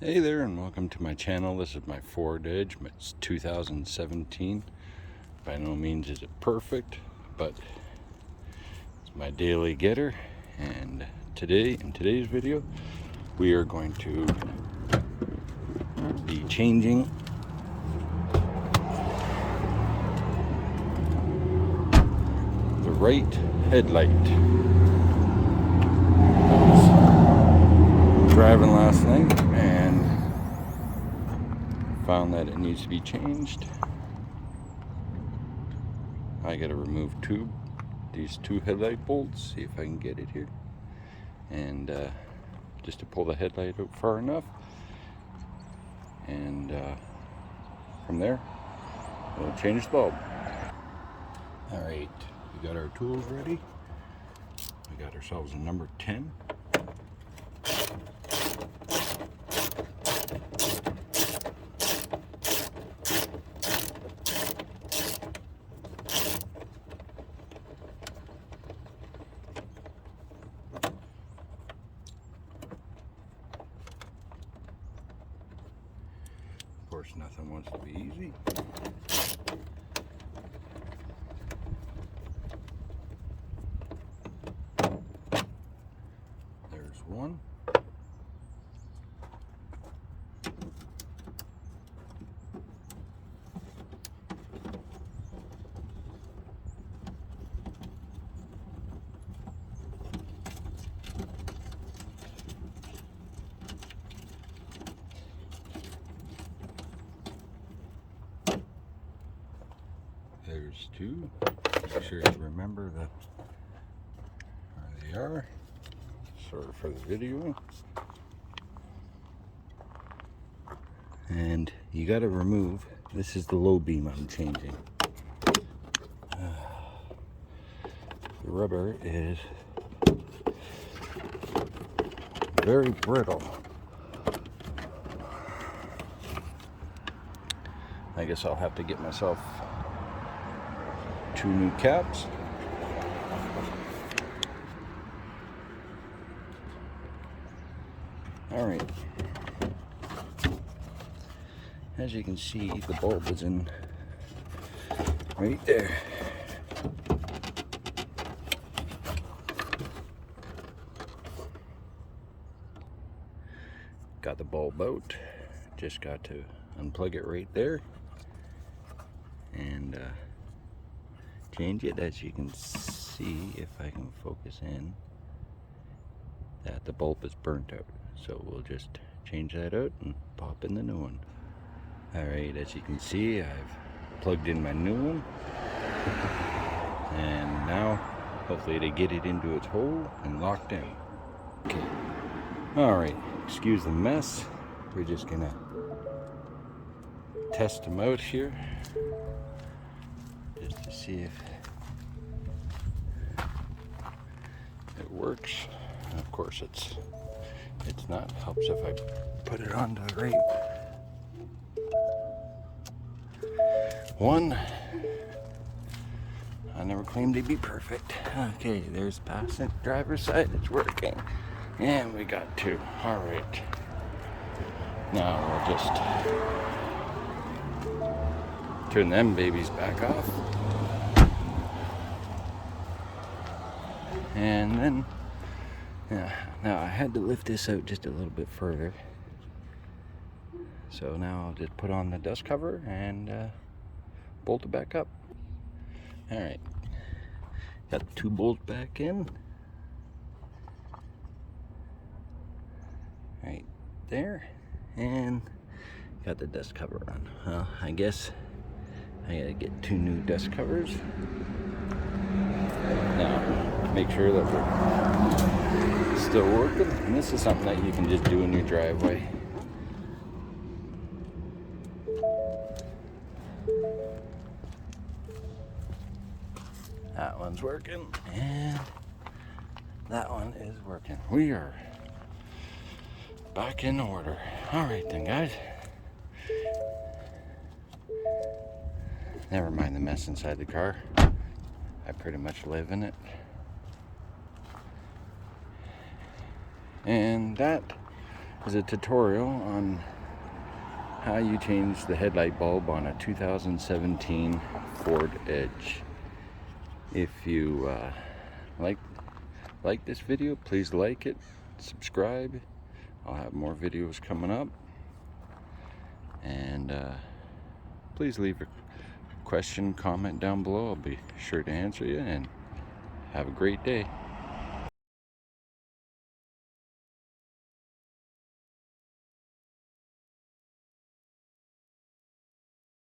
Hey there, and welcome to my channel. This is my Ford Edge. It's 2017. By no means is it perfect, but it's my daily getter. And in today's video, we are going to be changing the right headlight. I was driving last night and found that it needs to be changed. I gotta remove these two headlight bolts, see if I can get it here, and just to pull the headlight out far enough, and from there we'll change the bulb. All right, we got our tools ready. We got ourselves a number 10. Of course, nothing wants to be easy. There's one. There's two. Make sure you remember where they are. Sorry for the video. And you got to remove. This is the low beam I'm changing. The rubber is very brittle. I guess I'll have to get myself 2 new caps. All right. As you can see, the bulb is in right there. Got the bulb out. Just got to unplug it right there and change it. As you can see, if I can focus in, that the bulb is burnt out. So we'll just change that out and pop in the new one. All right, as you can see, I've plugged in my new one. And now, hopefully to get it into its hole and locked in. Okay. All right, excuse the mess. We're just gonna test them out here, just to see if it works. And of course, it's not. Helps if I put it on the right one. I never claimed to be perfect. Okay, there's passenger driver's side. It's working, and we got 2. All right. Now we'll just turn them babies back off, and then now I had to lift this out just a little bit further, so now I'll just put on the dust cover and bolt it back up. All right, got the 2 bolts back in right there, and got the dust cover on. Well, I guess I gotta get 2 new dust covers. Now, make sure that they're still working. And this is something that you can just do in your driveway. That one's working, and that one is working. We are back in order. All right then, guys. Never mind the mess inside the car. I pretty much live in it. And that is a tutorial on how you change the headlight bulb on a 2017 Ford Edge. If you like this video, please like it, subscribe. I'll have more videos coming up, and please leave a question, comment down below. I'll be sure to answer you, and have a great day.